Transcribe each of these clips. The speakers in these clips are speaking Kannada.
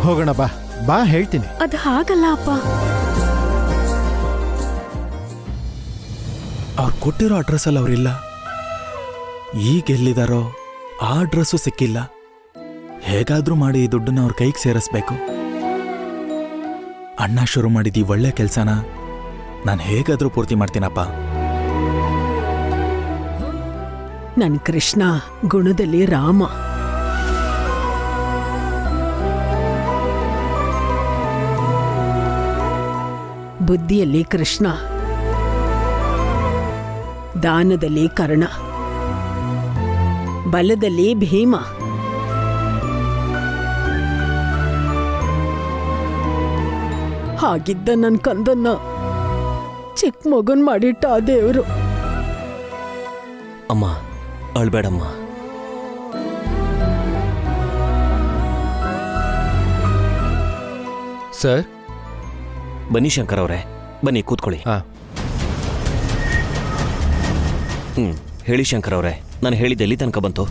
ಹೋಗೋಣ ಬಾ ಬಾ ಹೇಳ್ತೀನಿ. ಅದು ಹಾಗಲ್ಲ ಅಪ್ಪ. ಅವ್ರು ಕೊಟ್ಟಿರೋ ಅಡ್ರೆಸ್ಸಲ್ಲಿ ಅವರಿಲ್ಲ. ಈಗ ಎಲ್ಲಿದಾರೋ ಆ ಅಡ್ರೆಸ್ಸು ಸಿಕ್ಕಿಲ್ಲ. ಹೇಗಾದ್ರೂ ಮಾಡಿ ಈ ದುಡ್ಡನ್ನ ಅವ್ರ ಕೈಗೆ ಸೇರಿಸ್ಬೇಕು. ಅಣ್ಣ ಶುರು ಮಾಡಿದ ಈ ಒಳ್ಳೆ ಕೆಲಸನ ನಾನು ಹೇಗಾದ್ರೂ ಪೂರ್ತಿ ಮಾಡ್ತೀನಪ್ಪ. ನನ್ ಕೃಷ್ಣ ಗುಣದಲ್ಲಿ ರಾಮ. ಬುದ್ಧಿಯಲ್ಲಿ ಕೃಷ್ಣ, ದಾನದಲ್ಲಿ ಕರ್ಣ, ಬಲದಲ್ಲಿ ಭೀಮ. ಹಾಗಿದ್ದ ನನ್ ಕಂದನ್ನ ಚಿಕ್ಕ ಮಗನ್ ಮಾಡಿಟ್ಟ ಆ ದೇವ್ರು. ಅಮ್ಮ ಅಳ್ಬೇಡಮ್ಮ. ಸರ್, ಬನ್ನಿ ಶಂಕರ್ ಅವರೇ, ಬನ್ನಿ ಕೂತ್ಕೊಳ್ಳಿ. ಹೇಳಿ ಶಂಕರ್ ಅವರೇ, ನಾನು ಹೇಳಿದ್ದೆ ಎಲ್ಲಿ ತನಕ ಬಂತು?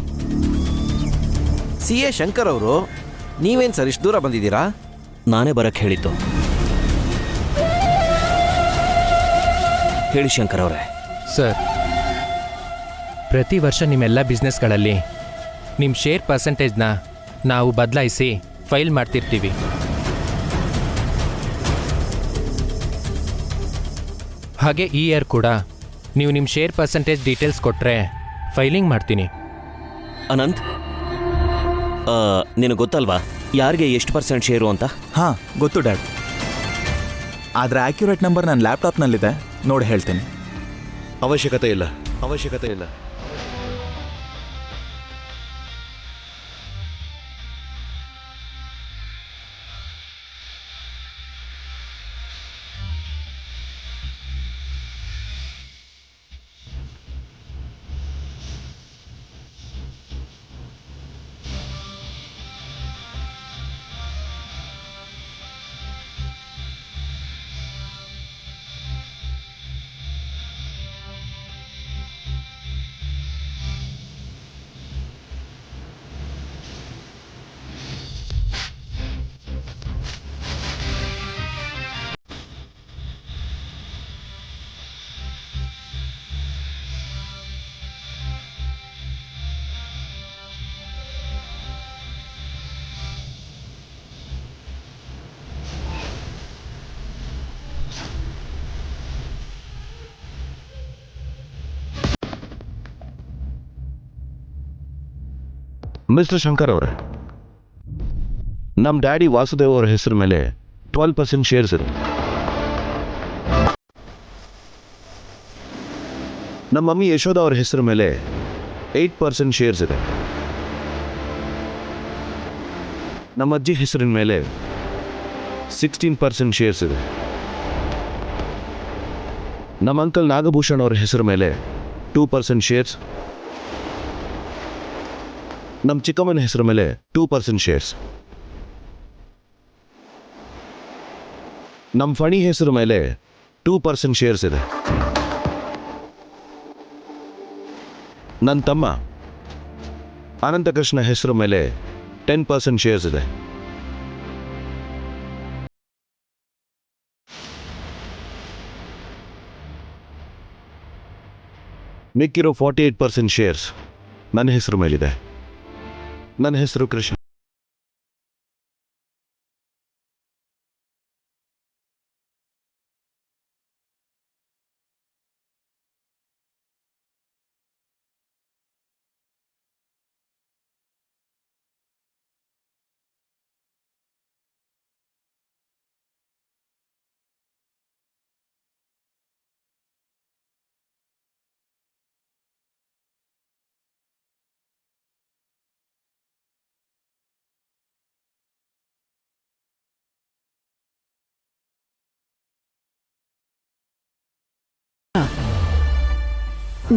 CA ಶಂಕರ್ ಅವರು, ನೀವೇನು ಸರ್ ಇಷ್ಟು ದೂರ ಬಂದಿದ್ದೀರಾ? ನಾನೇ ಬರಕ್ಕೆ ಹೇಳಿದ್ದು. ಹೇಳಿ ಶಂಕರ್ ಅವರೇ. ಸರ್, ಪ್ರತಿ ವರ್ಷ ನಿಮ್ಮೆಲ್ಲ ಬಿಸ್ನೆಸ್ಗಳಲ್ಲಿ ನಿಮ್ಮ ಶೇರ್ ಪರ್ಸೆಂಟೇಜ್ನ ನಾವು ಬದಲಾಯಿಸಿ ಫೈಲ್ ಮಾಡ್ತಿರ್ತೀವಿ. ಹಾಗೆ ಈ ಇಯರ್ ಕೂಡ ನೀವು ನಿಮ್ಮ ಶೇರ್ ಪರ್ಸೆಂಟೇಜ್ ಡೀಟೇಲ್ಸ್ ಕೊಟ್ಟರೆ ಫೈಲಿಂಗ್ ಮಾಡ್ತೀನಿ. ಅನಂತ್, ನಿನಗೆ ಗೊತ್ತಲ್ವಾ ಯಾರಿಗೆ ಎಷ್ಟು % ಶೇರು ಅಂತ? ಹಾಂ ಗೊತ್ತು ಡ್ಯಾಡ್. ಆದರೆ ಆಕ್ಯುರೇಟ್ ನಂಬರ್ ನನ್ನ ಲ್ಯಾಪ್ಟಾಪ್ನಲ್ಲಿದೆ, ನೋಡಿ ಹೇಳ್ತೀನಿ. ಅವಶ್ಯಕತೆ ಇಲ್ಲ, ಅವಶ್ಯಕತೆ ಇಲ್ಲ. ಮಿಸ್ಟರ್ ಶಂಕರ್ ಅವರೇ, ನಮ್ಮ ಡ್ಯಾಡಿ ವಾಸುದೇವ್ ಅವರ ಹೆಸರು ಮೇಲೆ 12% ಶೇರ್ಸ್ ಇದೆ. ನಮ್ಮ ಮಮ್ಮಿ ಯಶೋಧ ಅವರ ಹೆಸರು ಮೇಲೆ 8% ಶೇರ್ಸ್ ಇದೆ. ನಮ್ಮ ಅಜ್ಜಿ ಹೆಸರಿನ ಮೇಲೆ 16% ಶೇರ್ಸ್ ಇದೆ. ನಮ್ಮ ಅಂಕಲ್ ನಾಗಭೂಷಣ್ ಅವರ ಹೆಸರು ಮೇಲೆ 2% ಶೇರ್ಸ್. ನಮ್ಮ ಚಿಕ್ಕಮ್ಮನ ಹೆಸರು ಮೇಲೆ 2% ಶೇರ್ಸ್. ನಮ್ಮ ಫಣಿ ಹೆಸರು ಮೇಲೆ 2% ಶೇರ್ಸ್ ಇದೆ. ನನ್ನ ತಮ್ಮ ಅನಂತಕೃಷ್ಣ ಹೆಸರು ಮೇಲೆ 10% ಶೇರ್ಸ್ ಇದೆ. ಮಿಕ್ಕಿರೋ 48% ಶೇರ್ಸ್ ನನ್ನ ಹೆಸರು ಮೇಲಿದೆ. ನನ್ನ ಹೆಸರು ಕೃಷ್ಣ.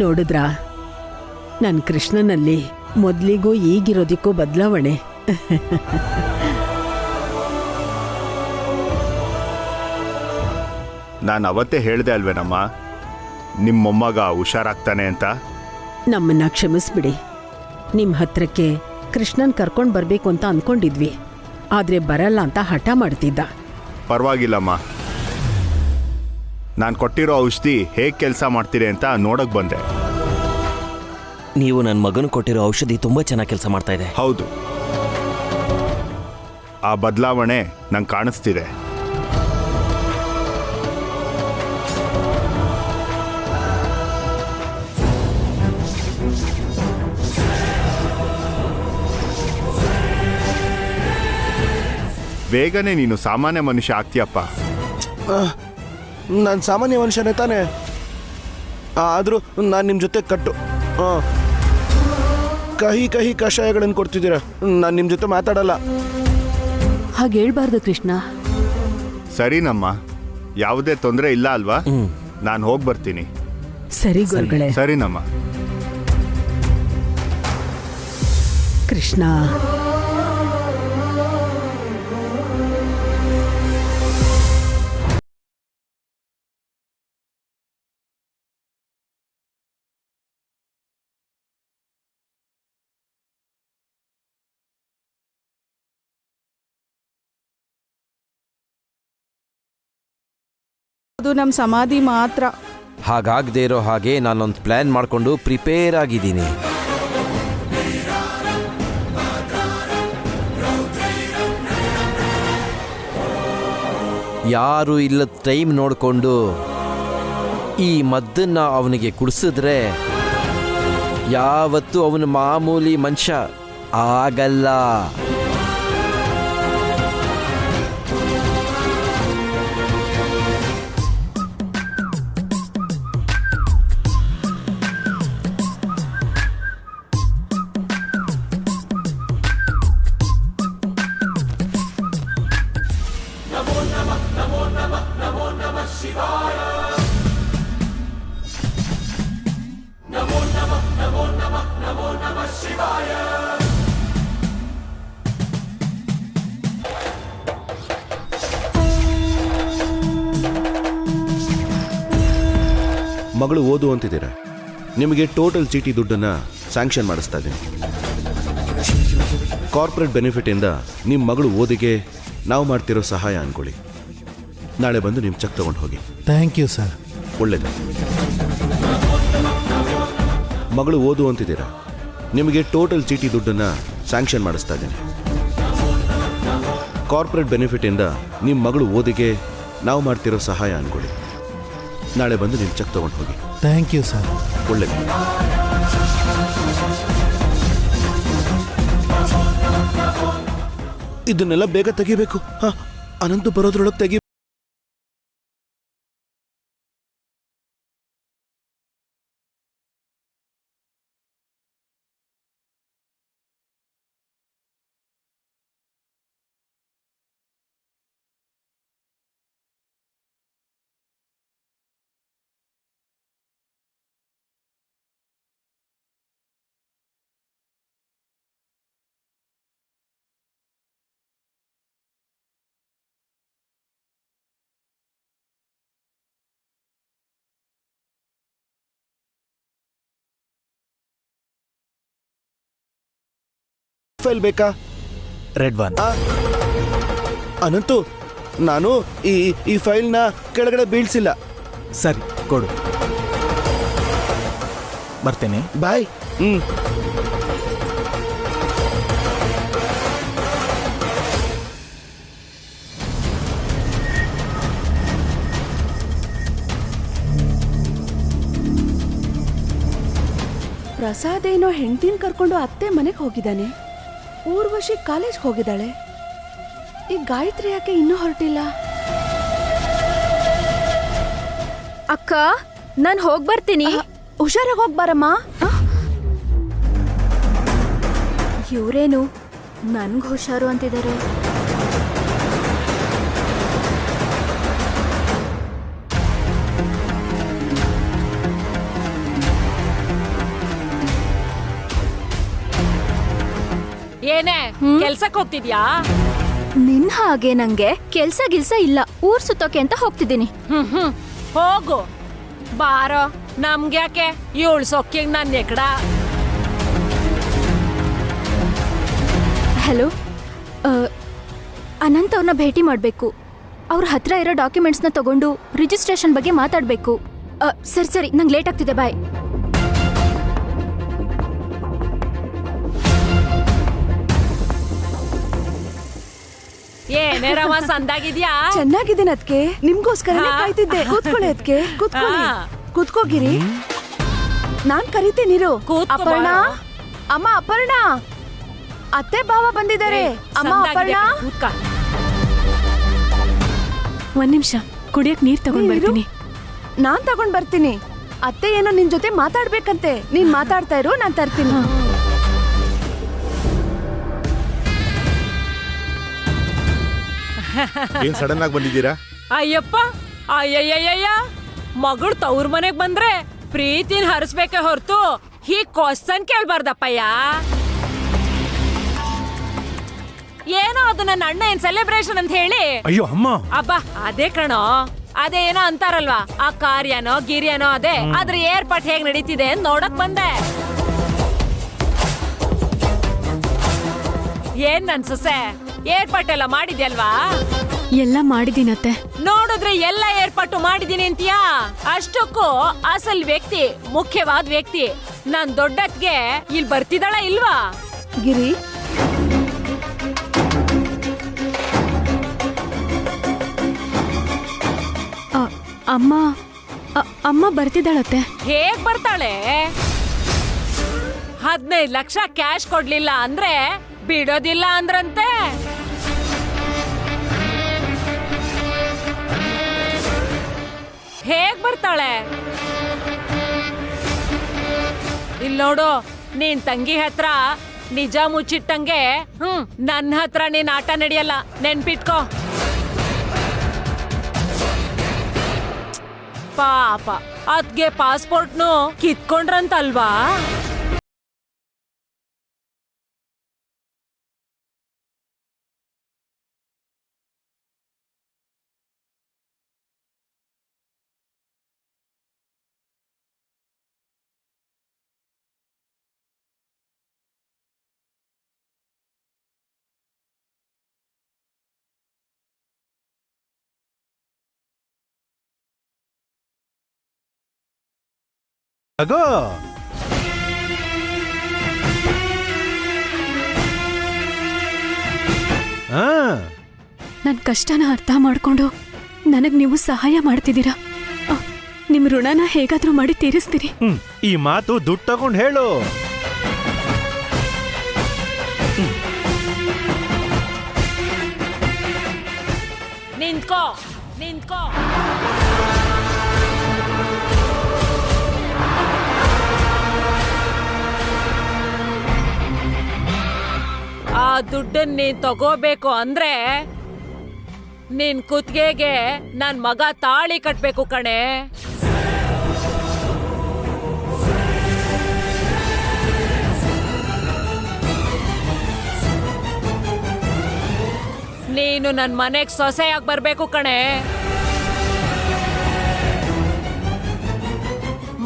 ನೋಡಿದ್ರಾ, ನನ್ನ ಕೃಷ್ಣನಲ್ಲಿ ಮೊದಲಿಗೂ ಈಗಿರೋದಕ್ಕೂ ಬದಲಾವಣೆ. ನಾನು ಅವತ್ತೇ ಹೇಳಿದೆ ಅಲ್ವೇನಮ್ಮ, ನಿಮ್ಮ ಮೊಮ್ಮಗ ಹುಷಾರಾಗ್ತಾನೆ ಅಂತ. ನಮ್ಮನ್ನ ಕ್ಷಮಿಸ್ಬಿಡಿ. ನಿಮ್ಮ ಹತ್ರಕ್ಕೆ ಕೃಷ್ಣನ್ ಕರ್ಕೊಂಡು ಬರಬೇಕು ಅಂತ ಅಂದ್ಕೊಂಡಿದ್ವಿ. ಆದ್ರೆ ಬರಲ್ಲ ಅಂತ ಹಠ ಮಾಡ್ತಿದ್ದ. ಪರವಾಗಿಲ್ಲಮ್ಮ, ನಾನು ಕೊಟ್ಟಿರೋ ಔಷಧಿ ಹೇಗೆ ಕೆಲಸ ಮಾಡ್ತೀರಿ ಅಂತ ನೋಡಕ್ ಬಂದೆ. ನೀವು ನನ್ನ ಮಗನು ಕೊಟ್ಟಿರೋ ಔಷಧಿ ತುಂಬ ಚೆನ್ನಾಗಿ ಕೆಲಸ ಮಾಡ್ತಾ ಇದೆ. ಹೌದು, ಆ ಬದಲಾವಣೆ ನಂಗೆ ಕಾಣಿಸ್ತಿದೆ. ಬೇಗನೆ ನೀನು ಸಾಮಾನ್ಯ ಮನುಷ್ಯ ಆಗ್ತೀಯಪ್ಪ. ನಾನು ಸಾಮಾನ್ಯ ಮನುಷ್ಯನೇ ತಾನೇ, ಆದರೂ ನಾನು ನಿಮ್ಮ ಜೊತೆ ಕಟ್ಟು ಕಹಿ ಕಹಿ ಕಷಾಯಗಳನ್ನು ಕೊಡ್ತಿದ್ದೀರಾ. ನಾನು ನಿಮ್ಮ ಜೊತೆ ಮಾತಾಡಲ್ಲ. ಹಾಗೆ ಹೇಳ್ಬಾರ್ದು ಕೃಷ್ಣ. ಸರಿನಮ್ಮ, ಯಾವುದೇ ತೊಂದರೆ ಇಲ್ಲ ಅಲ್ವಾ? ನಾನು ಹೋಗಿ ಬರ್ತೀನಿ. ಸರಿ ಗುರುಗಳೇ. ಸರಿನಮ್ಮ. ಕೃಷ್ಣ, ಅದು ನಮ್ಮ ಸಮಾಧಿ ಮಾತ್ರ. ಹಾಗಾಗದೇ ಇರೋ ಹಾಗೆ ನಾನೊಂದು ಪ್ಲ್ಯಾನ್ ಮಾಡಿಕೊಂಡು ಪ್ರಿಪೇರ್ ಆಗಿದ್ದೀನಿ. ಯಾರು ಇಲ್ಲದ ಟೈಮ್ ನೋಡಿಕೊಂಡು ಈ ಮದ್ದನ್ನು ಅವನಿಗೆ ಕುಡಿಸಿದ್ರೆ ಯಾವತ್ತೂ ಅವನು ಮಾಮೂಲಿ ಮನುಷ್ಯ ಆಗಲ್ಲ. ಮಗಳು ಓದು ಅಂತಿದ್ದೀರಾ, ನಿಮಗೆ ಟೋಟಲ್ ಚೀಟಿ ದುಡ್ಡನ್ನು ಸ್ಯಾಂಕ್ಷನ್ ಮಾಡಿಸ್ತಾ ಇದ್ದೀನಿ. ಕಾರ್ಪೊರೇಟ್ ಬೆನಿಫಿಟಿಂದ ನಿಮ್ಮ ಮಗಳು ಓದಿಗೆ ನಾವು ಮಾಡ್ತಿರೋ ಸಹಾಯ ಅಂದ್ಕೊಳ್ಳಿ. ನಾಳೆ ಬಂದು ನಿಮ್ಮ ಚೆಕ್ ತೊಗೊಂಡು ಹೋಗಿ. Thank you sir. ಒಳ್ಳೇದು. ಮಗಳು ಓದು ಅಂತಿದ್ದೀರಾ, ನಿಮಗೆ ಟೋಟಲ್ ಚೀಟಿ ದುಡ್ಡನ್ನು ಸ್ಯಾಂಕ್ಷನ್ ಮಾಡಿಸ್ತಾ ಇದ್ದೀನಿ. ಕಾರ್ಪೊರೇಟ್ ಬೆನಿಫಿಟಿಂದ ನಿಮ್ಮ ಮಗಳು ಓದಿಗೆ ನಾವು ಮಾಡ್ತಿರೋ ಸಹಾಯ ಅಂದ್ಕೊಳ್ಳಿ. ನಾಳೆ ಬಂದು ನಿಮ್ಮ ಚೆಕ್ ತೊಗೊಂಡು ಹೋಗಿ. Thank you sir. ಒಳ್ಳೇದು. ಇದನ್ನೆಲ್ಲ ಬೇಗ ತೆಗಿಬೇಕು. ಅನಂತು ಬರೋದ್ರೊಳಗೆ ತೆಗಿ. ಫೈಲ್ ಬೇಕಾ? Red one. ಅನಂತು, ನಾನು ಈ ಫೈಲ್ನ ಕೆಳಗಡೆ ಬೀಳ್ಸಿಲ್ಲ. ಸರಿ, ಕೊಡು. ಬರ್ತೇನೆ. ಬಾಯ್. ಪ್ರಸಾದ್ ಏನೋ ಹೆಂಡತಿನ ಕರ್ಕೊಂಡು ಅತ್ತೆ ಮನೆಗೆ ಹೋಗಿದ್ದಾನೆ. ಊರ್ವಶಿ ಕಾಲೇಜ್ಗೆ ಹೋಗಿದ್ದಾಳೆ. ಈ ಗಾಯತ್ರಿ ಯಾಕೆ ಇನ್ನೂ ಹೊರಟಿಲ್ಲ? ಅಕ್ಕ, ನಾನು ಹೋಗಿ ಬರ್ತೀನಿ. ಹುಷಾರಾಗಿ ಹೋಗ್ಬಾರಮ್ಮ. ಇವರೇನು ನನ್ಗೆ ಹುಷಾರು ಅಂತಿದ್ದಾರೆ? ಏನೇ ಕೆಲ್ಸಕ್ಕೆ ಹೋಗ್ತಿದ್ಯಾ? ನಿನ್ ಹಾಗೆ ನಂಗೆ ಕೆಲ್ಸ ಗಿಲ್ಸ ಇಲ್ಲ. ಊರ್ ಸುತ್ತೋಕೆ ಅಂತ ಹೋಗ್ತಿದ್ದೀನಿ. ಹೋಗು ಬಾರೋ. ನಮ್ಗ್ಯಾಕೆ ಇವಳು ಸೊಕ್ಕಿಂಗ್ ನನ್ನ ಎಕಡ. ಹಲೋ, ಅನಂತ್ ಅವ್ರನ್ನ ಭೇಟಿ ಮಾಡಬೇಕು. ಅವ್ರ ಹತ್ರ ಇರೋ ಡಾಕ್ಯುಮೆಂಟ್ಸ್ನ ತಗೊಂಡು ರಿಜಿಸ್ಟ್ರೇಷನ್ ಬಗ್ಗೆ ಮಾತಾಡಬೇಕು. ಸರಿ ನಂಗೆ ಲೇಟ್ ಆಗ್ತಿದೆ, ಬಾಯ್. ಏನೇ ರಮಾಸ್ ಅಂದಾಗಿದ್ಯಾ? ಚೆನ್ನಾಗಿದ್ದೀನಿ ಅದಕ್ಕೆ, ನಿಮ್ಗೋಸ್ಕರ ಕಾಯ್ತಿದ್ದೆ. ಕೂತ್ಕೊಳ್ಳಿ ಅದಕ್ಕೆ, ಕೂತ್ಕೊಳ್ಳಿ. ಕೂತ್ಕೋಗಿರಿ, ನಾನ್ ಕರಿತೀನಿರು. ಅಪರ್ಣ, ಅಮ್ಮ ಅಪರ್ಣ, ಅತ್ತೆ ಬಾವ ಬಂದಿದ್ದಾರೆ. ಅಮ್ಮ ಅಪರ್ಣ, ಒಂದ್ ನಿಮಿಷ ಕುಡಿಯಕ್ ನೀರ್ ತಗೊಂಡ್ ಬರ್ತೀನಿ. ನಾನ್ ತಗೊಂಡ್ ಬರ್ತೀನಿ. ಅತ್ತೆ ಏನೋ ನಿನ್ ಜೊತೆ ಮಾತಾಡ್ಬೇಕಂತೆ. ನೀನ್ ಮಾತಾಡ್ತಾ ಇರು, ನಾನ್ ತರ್ತೀನಿ. ಏನ್ ಸಡನ್ ಆಗಿ ಬಂದಿದ್ದೀರಾ? ಅಯ್ಯಪ್ಪ, ಅಯ್ಯಯ್ಯಯ್ಯ, ಮಗಳು ತವ್ರ ಮನೆಗ್ ಬಂದ್ರೆ ಪ್ರೀತಿನ ಹರಿಸ್ಬೇಕೆ ಹೊರತು ಹೀಗ್ ಕ್ವಶನ್ ಕೇಳ್ಬಾರ್ದಪ್ಪಯ್ಯ. ಏನೋ ಅದು ನನ್ನ ಅಣ್ಣ ಏನ್ ಸೆಲೆಬ್ರೇಷನ್ ಅಂತ ಹೇಳಿ. ಅಯ್ಯೋ ಅಮ್ಮ, ಅಬ್ಬಾ ಅದೇ ಕಣೋ, ಅದೇ ಏನೋ ಅಂತಾರಲ್ವಾ, ಆ ಕಾರ್ಯನೋ ಗಿರಿಯನೋ ಅದೇ. ಆದ್ರೆ ಏರ್ಪಾಟ್ ಹೇಗ್ ನಡೀತಿದೆ ಅಂತ ನೋಡಕ್ ಬಂದೆ. ಏನ್ ನನ್ ಸೊಸೆ, ಏರ್ಪಾಟ್ ಎಲ್ಲ ಮಾಡಿದ್ಯಲ್ವಾ? ಎಲ್ಲ ಮಾಡಿದೀನತ್ತೆ. ನೋಡಿದ್ರೆ ಎಲ್ಲ ಏರ್ಪಾಟು ಮಾಡಿದೀನಿ ಅಂತೀಯಾ? ಅಷ್ಟಕ್ಕೂ ಅಸಲ್ ವ್ಯಕ್ತಿ, ಮುಖ್ಯವಾದ ವ್ಯಕ್ತಿ ನನ್ ದೊಡ್ಡತ್ಗೆ ಇಲ್ಲಿ ಬರ್ತಿದ್ದಾಳ ಇಲ್ವಾ? ಗಿರಿ, ಅಮ್ಮ ಬರ್ತಿದ್ದಾಳತ್ತೆ. ಹೇಗ್ ಬರ್ತಾಳೆ? 15 ಲಕ್ಷ ಕ್ಯಾಶ್ ಕೊಡ್ಲಿಲ್ಲ ಅಂದ್ರೆ ಬಿಡೋದಿಲ್ಲ ಅಂದ್ರಂತೆ. ಹೇಗ್ ಬರ್ತಾಳೆ? ಇಲ್ ನೋಡು, ನೀನ್ ತಂಗಿ ಹತ್ರ ನಿಜ ಮುಚ್ಚಿಟ್ಟಂಗೆ ನನ್ನ ಹತ್ರ ನೀನ್ ಆಟ ನಡೆಯಲ್ಲ, ನೆನ್ಪಿಟ್ಕೋ. ಪಾಪ ಅದ್ಗೆ ಪಾಸ್ಪೋರ್ಟ್ನು ಕಿತ್ಕೊಂಡ್ರಂತಲ್ವಾ? ಅಗೋ ನನ್ ಕಷ್ಟನ ಅರ್ಥ ಮಾಡ್ಕೊಂಡು ನನಗ್ ನೀವು ಸಹಾಯ ಮಾಡ್ತಿದ್ದೀರಾ. ನಿಮ್ ಋಣನ ಹೇಗಾದ್ರೂ ಮಾಡಿ ತೀರಿಸ್ತೀರಿ. ಈ ಮಾತು ದುಡ್ಡು ತಗೊಂಡು ಹೇಳು. ನಿಂತ್ಕೋ, ನಿಂತ್ಕೋ. ಆ ದುಡ್ಡನ್ನ ನೀನ್ ತಗೋಬೇಕು ಅಂದ್ರೆ ನಿನ್ ಕುತ್ತಿಗೆಗೆ ನನ್ ಮಗ ತಾಳಿ ಕಟ್ಬೇಕು ಕಣೆ. ನೀನು ನನ್ ಮನೆಗ್ ಸೊಸೆಯಾಗಿ ಬರ್ಬೇಕು ಕಣೆ.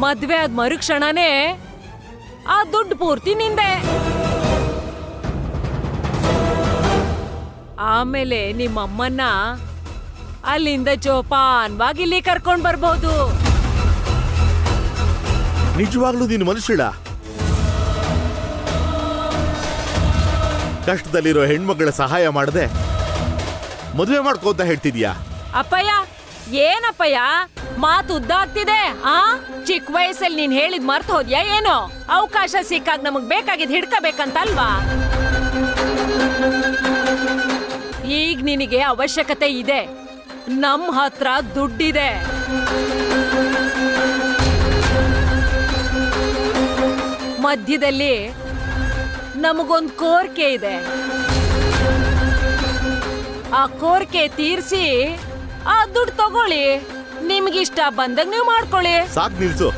ಮದ್ವೆ ಆದ ಮರುಕ್ಷಣನೇ ಆ ದುಡ್ಡು ಪೂರ್ತಿ ನಿಂದೆ. ಆಮೇಲೆ ನಿಮ್ಮಮ್ಮನ್ನ ಅಲ್ಲಿಂದ ಜೋಪಾನ್ವಾಗಿ ಇಲ್ಲಿ ಕರ್ಕೊಂಡ್ ಬರ್ಬೋದು. ನಿಜವಾಗ್ಲೂ ನೀನು ಮನುಷ್ಯಳ? ಕಷ್ಟದಲ್ಲಿರೋ ಹೆಣ್ಮಗಳ ಸಹಾಯ ಮಾಡದೆ ಮದುವೆ ಮಾಡ್ಕೋ ಅಂತ ಹೇಳ್ತಿದ್ಯಾ? ಅಪ್ಪಯ್ಯ, ಏನಪ್ಪಯ್ಯ ಮಾತು ಉದ್ದಾಗ್ತಿದೆ. ಚಿಕ್ಕ ವಯಸ್ಸಲ್ಲಿ ನೀನ್ ಹೇಳಿದ್ ಮರ್ತು ಹೋದ್ಯಾ ಏನೋ? ಅವಕಾಶ ಸಿಕ್ಕಾಗ ನಮಗ್ ಬೇಕಾಗಿದ್ ಹಿಡ್ಕಬೇಕಂತಲ್ವಾ? ಈಗ ನಿನಗೆ ಅವಶ್ಯಕತೆ ಇದೆ. ನಮ್ ಹತ್ರ ದುಡ್ಡಿದೆ. ಮಧ್ಯದಲ್ಲಿ ನಮಗೊಂದು ಕೋರಿಕೆ ಇದೆ. ಆ ಕೋರಿಕೆ ತೀರ್ಸಿ ಆ ದುಡ್ಡು ತಗೊಳ್ಳಿ. ನಿಮ್ಗಿಷ್ಟ ಬಂದಾಗ ನೀವು ಮಾಡ್ಕೊಳ್ಳಿ. ಸಾಕ್ ನಿಲ್ಸು.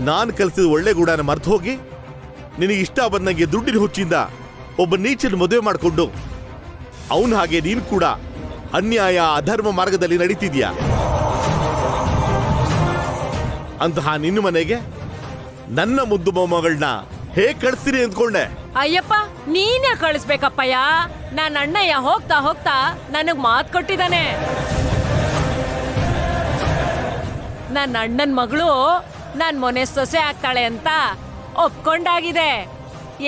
ನಾನ್ ಕಲ್ಸಿದ ಒಳ್ಳೆ ಗೂಡನ ಮರ್ತು ಹೋಗಿ ನಿನಗೆ ಇಷ್ಟ ಬಂದಂಗೆ ದುಡ್ಡಿನ ಹುಚ್ಚಿಂದ ಒಬ್ಬ ನೀಚನ ಮದುವೆ ಮಾಡಿಕೊಂಡು ಅವನ ಹಾಗೆ ನೀನು ಕೂಡ ಅನ್ಯಾಯ ಅಧರ್ಮ ಮಾರ್ಗದಲ್ಲಿ ನಡೀತಿದ್ಯಾ? ಅಂತಹ ನಿನ್ನ ಮನೆಗೆ ನನ್ನ ಮುದ್ದು ಮೊಮ್ಮಗಳನ್ನ ಹೇಗ್ ಕಳಿಸ್ತೀರಿ ಅಂದ್ಕೊಂಡೆ? ಅಯ್ಯಪ್ಪ ನೀನೇ ಕಳಿಸ್ಬೇಕಪ್ಪಯ್ಯ. ನನ್ನ ಅಣ್ಣಯ್ಯ ಹೋಗ್ತಾ ಹೋಗ್ತಾ ನನಗ್ ಮಾತ್ ಕೊಟ್ಟಿದ್ದಾನೆ. ನನ್ನ ಅಣ್ಣನ್ ಮಗಳು ನನ್ ಮೊನೆ ಸೊಸೆ ಆಗ್ತಾಳೆ ಅಂತ ಒಪ್ಕೊಂಡಾಗಿದೆ.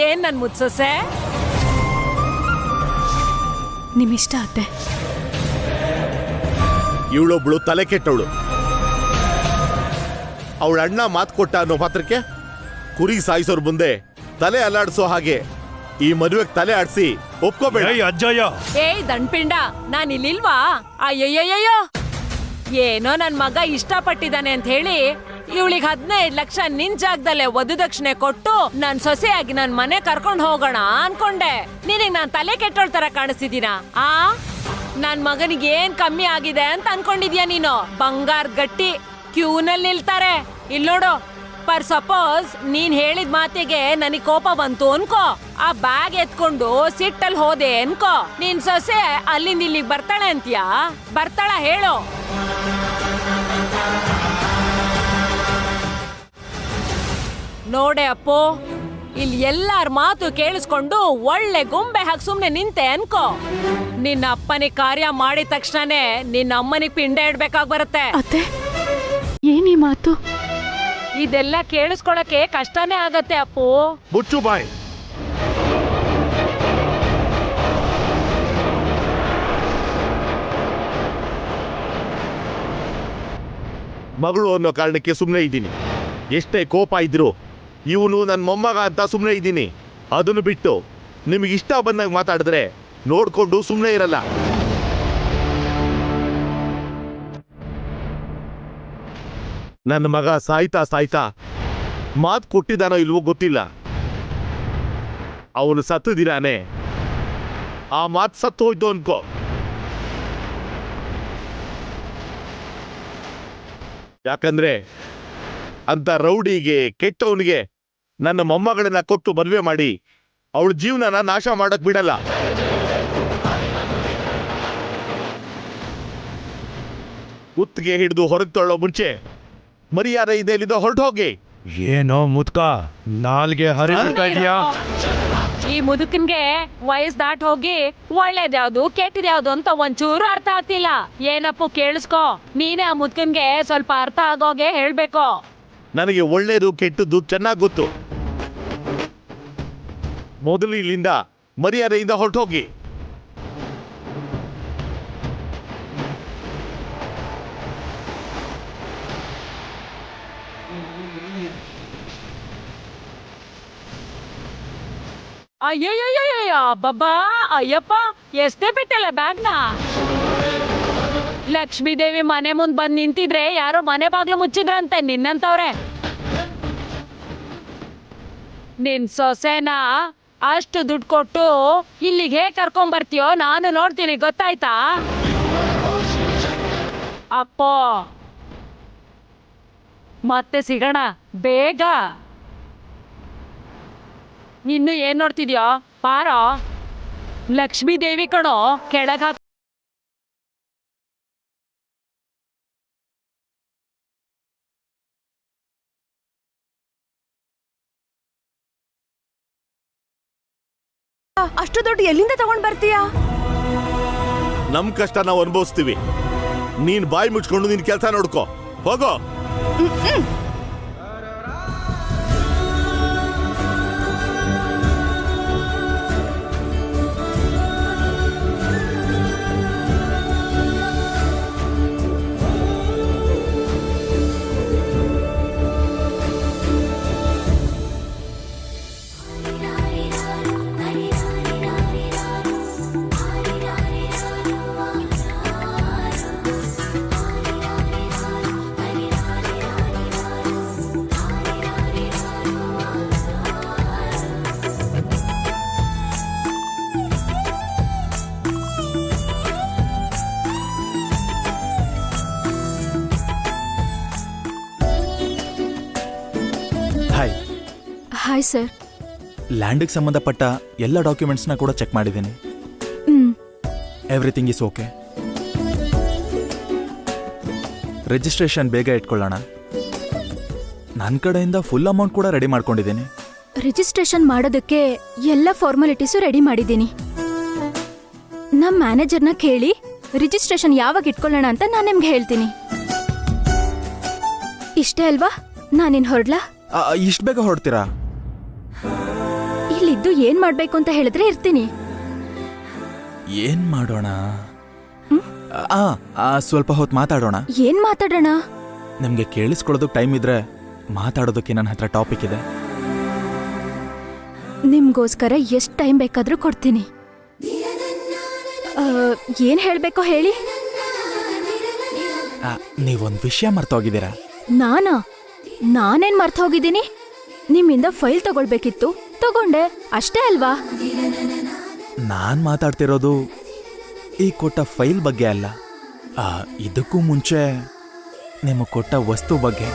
ಏನ್ ನನ್ ಮುದ್ ಸೊಸೆ? ನಿಮ್ಮಿಷ್ಟ ಅತ್ತೆ. ಇವಳೊಬ್ಳು ತಲೆ ಕೆಟ್ಟವಳು. ಅವಳ ಅಣ್ಣ ಮಾತು ಕೊಟ್ಟ ಅನ್ನೋ ಪಾತ್ರಕ್ಕೆ ಕುರಿ ಸಾಯಿಸೋರ್ ಮುಂದೆ ತಲೆ ಅಲ್ಲಾಡಿಸೋ ಹಾಗೆ ಈ ಮದುವೆಗೆ ತಲೆ ಆಡಿಸಿ ಒಪ್ಕೋಬೇಡ. ಅಜ್ಜಯ್ಯ, ಏಯ್ ದಂಡ್ಪಿಂಡ, ನಾನ್ ಇಲ್ಲಿಲ್ವಾ? ಅಯ್ಯಯ್ಯಯ್ಯೋ, ಏನೋ ನನ್ ಮಗ ಇಷ್ಟಪಟ್ಟಿದ್ದಾನೆ ಅಂತ ಹೇಳಿ ಇವಳಿಗೆ 15 ಲಕ್ಷ ನಿನ್ ಜಾಗದಲ್ಲೇ ವಧುದಕ್ಷಿಣೆ ಕೊಟ್ಟು ನನ್ ಸೊಸೆಯಾಗಿ ನನ್ ಮನೆ ಕರ್ಕೊಂಡ್ ಹೋಗೋಣ ಅನ್ಕೊಂಡೆ. ನಿನಗ್ ನಾನ್ ತಲೆ ಕೆಟ್ಟೋಳ್ ತರ ಕಾಣಿಸ್ತಿದ್ದೀನ? ನನ್ ಮಗನಿಗೆ ಏನ್ ಕಮ್ಮಿ ಆಗಿದೆ ಅಂತ ಅನ್ಕೊಂಡಿದ್ಯಾ ನೀನು? ಬಂಗಾರ ಗಟ್ಟಿ ಕ್ಯೂನಲ್ಲಿ ನಿಲ್ತಾರೆ. ಇಲ್ ನೋಡು, ಪರ್ ಸಪೋಸ್ ನೀನ್ ಹೇಳಿದ ಮಾತಿಗೆ ನನಗ್ ಕೋಪ ಬಂತು ಅನ್ಕೋ, ಆ ಬ್ಯಾಗ್ ಎತ್ಕೊಂಡು ಸಿಟ್ಟಲ್ಲಿ ಹೋದೆ ಅನ್ಕೋ, ನಿನ್ ಸೊಸೆ ಅಲ್ಲಿಂದ ಇಲ್ಲಿಗೆ ಬರ್ತಾಳೆ ಅಂತೀಯಾ? ಬರ್ತಾಳ ಹೇಳು? ನೋಡೆ ಅಪ್ಪು, ಇಲ್ಲಿ ಎಲ್ಲಾರ ಮಾತು ಕೇಳಿಸ್ಕೊಂಡು ಒಳ್ಳೆ ಗೊಂಬೆ ಹಾಕಿ ಸುಮ್ನೆ ನಿಂತೆ ಅನ್ಕೋ, ನಿನ್ನ ಅಪ್ಪನಿಗೆ ಕಾರ್ಯ ಮಾಡಿದ ತಕ್ಷಣನೇ ನಿನ್ನ ಅಮ್ಮನಿಗೆ ಪಿಂಡ ಇಡ್ಬೇಕಾಗ್ ಬರುತ್ತೆ. ಅತ್ತೆ, ಏನಿ ಮಾತು? ಇದೆಲ್ಲ ಕೇಳಿಸ್ಕೊಳಕ್ಕೆ ಕಷ್ಟನೇ ಆಗತ್ತೆ ಅಪ್ಪು. ಮುಚ್ಚು ಬಾಯ್. ಮಗಳು ಅನ್ನೋ ಕಾರಣಕ್ಕೆ ಸುಮ್ಮನೆ ಇದ್ದೀನಿ. ಎಷ್ಟೇ ಕೋಪ ಇದ್ರು ಇವನು ನನ್ನ ಮೊಮ್ಮಗ ಅಂತ ಸುಮ್ಮನೆ ಇದ್ದೀನಿ. ಅದನ್ನು ಬಿಟ್ಟು ನಿಮಗೆ ಇಷ್ಟ ಬಂದಾಗ ಮಾತಾಡಿದ್ರೆ ನೋಡ್ಕೊಂಡು ಸುಮ್ಮನೆ ಇರಲ್ಲ. ನನ್ನ ಮಗ ಸಾಯ್ತಾ ಸಾಯ್ತಾ ಮಾತು ಕೊಟ್ಟಿದ್ದಾನೋ ಇಲ್ವೋ ಗೊತ್ತಿಲ್ಲ. ಅವನು ಸತ್ತು ದಿನಾನೇ ಆ ಮಾತು ಸತ್ತು ಹೋಯ್ತು ಅನ್ಕೋ. ಯಾಕಂದ್ರೆ ಅಂತ ರೌಡಿಗೆ, ಕೆಟ್ಟವನಿಗೆ ನನ್ನ ಮೊಮ್ಮಗಳನ್ನ ಕೊಟ್ಟು ಮದುವೆ ಮಾಡಿ ಅವಳ ಜೀವನನ ನಾಶ ಮಾಡಕ್ ಬಿಡಲ್ಲ. ಕುತ್ತಿಗೆ ಹಿಡಿದು ಹೊರಗೆ ತೊಳ್ಳೋ ಮುಂಚೆ ಮರ್ಯಾದೆ ಇದೆ ಇಲ್ಲಿಂದ ಹೊರಟು ಹೋಗಿ. ಏನೋ ಮುದ್ಕ ನಾಲ್ಗೆ ಹರಿಬಿಡ್ತಾ ಇದೀಯಾ? ಈ ಮುದುಕನ್ಗೆ ವಯಸ್ ದಾಟ್ ಹೋಗಿ ಒಳ್ಳೇದ್ಯಾವ್ದು ಕೆಟ್ಟದ್ಯಾವ್ದು ಅಂತ ಒಂಚೂರು ಅರ್ಥ ಆಗ್ತಿಲ್ಲ. ಏನಪ್ಪು ಕೇಳಿಸ್ಕೊ, ನೀನೇ ಆ ಮುದುಕನ್ಗೆ ಸ್ವಲ್ಪ ಅರ್ಥ ಆಗೋಗೆ ಹೇಳ್ಬೇಕು. ನನಗೆ ಒಳ್ಳೇದು ಕೆಟ್ಟದ್ದು ಚೆನ್ನಾಗಿ ಗೊತ್ತು. ಮೊದಲು ಇಲ್ಲಿಂದ ಮರ್ಯಾದೆಯಿಂದ ಹೊರಟು ಹೋಗಿ. ಅಯ್ಯಯ್ಯಯ್ಯಯ್ಯ ಬಬ್ಬಾ, ಅಯ್ಯಪ್ಪ ಎಷ್ಟೇ ಬಿಟ್ಟಲ್ಲ ಬ್ಯಾಗ್ನ. ಲಕ್ಷ್ಮೀ ದೇವಿ ಮನೆ ಮುಂದ್ ಬಂದ್ ನಿಂತಿದ್ರೆ ಯಾರೋ ಮನೆ ಬಾಗ್ಲು ಮುಚ್ಚಿದ್ರಂತೆ ನಿನ್ನಂತವ್ರೆ. ನಿನ್ ಸೊಸೆನ ಅಷ್ಟು ದುಡ್ಡು ಕೊಟ್ಟು ಇಲ್ಲಿಗೆ ಹೇಗ್ ಕರ್ಕೊಂಡ್ ಬರ್ತೀಯೋ ನಾನು ನೋಡ್ತೀನಿ, ಗೊತ್ತಾಯ್ತಾ? ಅಪ್ಪೋ, ಮತ್ತೆ ಸಿಗೋಣ ಬೇಗ. ಇನ್ನು ಏನ್ ನೋಡ್ತಿದ್ಯೋ ಪಾರೋ, ಲಕ್ಷ್ಮೀ ದೇವಿ ಕಣೋ ಕೆಳಗ. ಅಷ್ಟು ದುಡ್ಡು ಎಲ್ಲಿಂದ ತಗೊಂಡ್ ಬರ್ತೀಯಾ? ನಮ್ ಕಷ್ಟ ನಾವು ಅನುಭವಿಸ್ತೀವಿ. ನೀನ್ ಬಾಯಿ ಮುಚ್ಕೊಂಡು ನಿನ್ ಕೆಲಸ ನೋಡ್ಕೋ, ಹೋಗೋ. ಹಾಯ್. Hi sir. ಲ್ಯಾಂಡಿಗೆ ಸಂಬಂಧಪಟ್ಟ ಎಲ್ಲ ಡಾಕ್ಯುಮೆಂಟ್ಸ್ನ ಕೂಡ ಚೆಕ್ ಮಾಡಿದ್ದೀನಿ. Everything is okay. ರಿಜಿಸ್ಟ್ರೇಷನ್ ಬೇಗ ಇಟ್ಕೊಳ್ಳೋಣ. ನನ್ನ ಕಡೆಯಿಂದ ಫುಲ್ ಅಮೌಂಟ್ ಕೂಡ ರೆಡಿ ಮಾಡ್ಕೊಂಡಿದ್ದೀನಿ. ರಿಜಿಸ್ಟ್ರೇಷನ್ ಮಾಡೋದಕ್ಕೆ ಎಲ್ಲ ಫಾರ್ಮಾಲಿಟೀಸು ರೆಡಿ ಮಾಡಿದ್ದೀನಿ. ನಮ್ಮ ಮ್ಯಾನೇಜರ್ನ ಕೇಳಿ ರಿಜಿಸ್ಟ್ರೇಷನ್ ಯಾವಾಗ ಇಟ್ಕೊಳ್ಳೋಣ ಅಂತ ನಾನು ನಿಮ್ಗೆ ಹೇಳ್ತೀನಿ. ಇಷ್ಟೇ ಅಲ್ವಾ? ನಾನಿನ್ ಹೊರಡ್ಲಾ? ಇಷ್ಟು ಬೇಗ ಹೊರಡ್ತೀರಾ? ಇಲ್ಲಿದ್ದು ಏನ್ ಮಾಡ್ಬೇಕು ಅಂತ ಹೇಳಿದ್ರೆ ಇರ್ತೀನಿ. ಏನ್ ಮಾಡೋಣ? ಸ್ವಲ್ಪ ಹೊತ್ತು ಮಾತಾಡೋಣ. ಏನ್ ಮಾತಾಡೋಣ? ನಿಮ್ಗೆ ಕೇಳಿಸ್ಕೊಳ್ಳೋದಕ್ಕೆ ಟೈಮ್ ಇದ್ರೆ ಮಾತಾಡೋದಕ್ಕೆ ನನ್ನ ಹತ್ರ ಟಾಪಿಕ್ ಇದೆ. ನಿಮ್ಗೋಸ್ಕರ ಎಷ್ಟು ಟೈಮ್ ಬೇಕಾದ್ರೂ ಕೊಡ್ತೀನಿ. ಏನ್ ಹೇಳ್ಬೇಕೋ ಹೇಳಿ. ನೀವೊಂದು ವಿಷಯ ಮರ್ತೋಗಿದ್ದೀರಾ. ನಾನೇನ್ ಮರ್ತ ಹೋಗಿದ್ದೀನಿ? ನಿಮ್ಮಿಂದ ಫೈಲ್ ತಗೊಳ್ಬೇಕಿತ್ತು, ತಗೊಂಡೆ, ಅಷ್ಟೇ ಅಲ್ವಾ? ನಾನ್ ಮಾತಾಡ್ತಿರೋದು ಈ ಕೊಟ್ಟ ಫೈಲ್ ಬಗ್ಗೆ ಅಲ್ಲ, ಇದಕ್ಕೂ ಮುಂಚೆ ನಿಮ್ಮ ಕೊಟ್ಟ ವಸ್ತು ಬಗ್ಗೆ.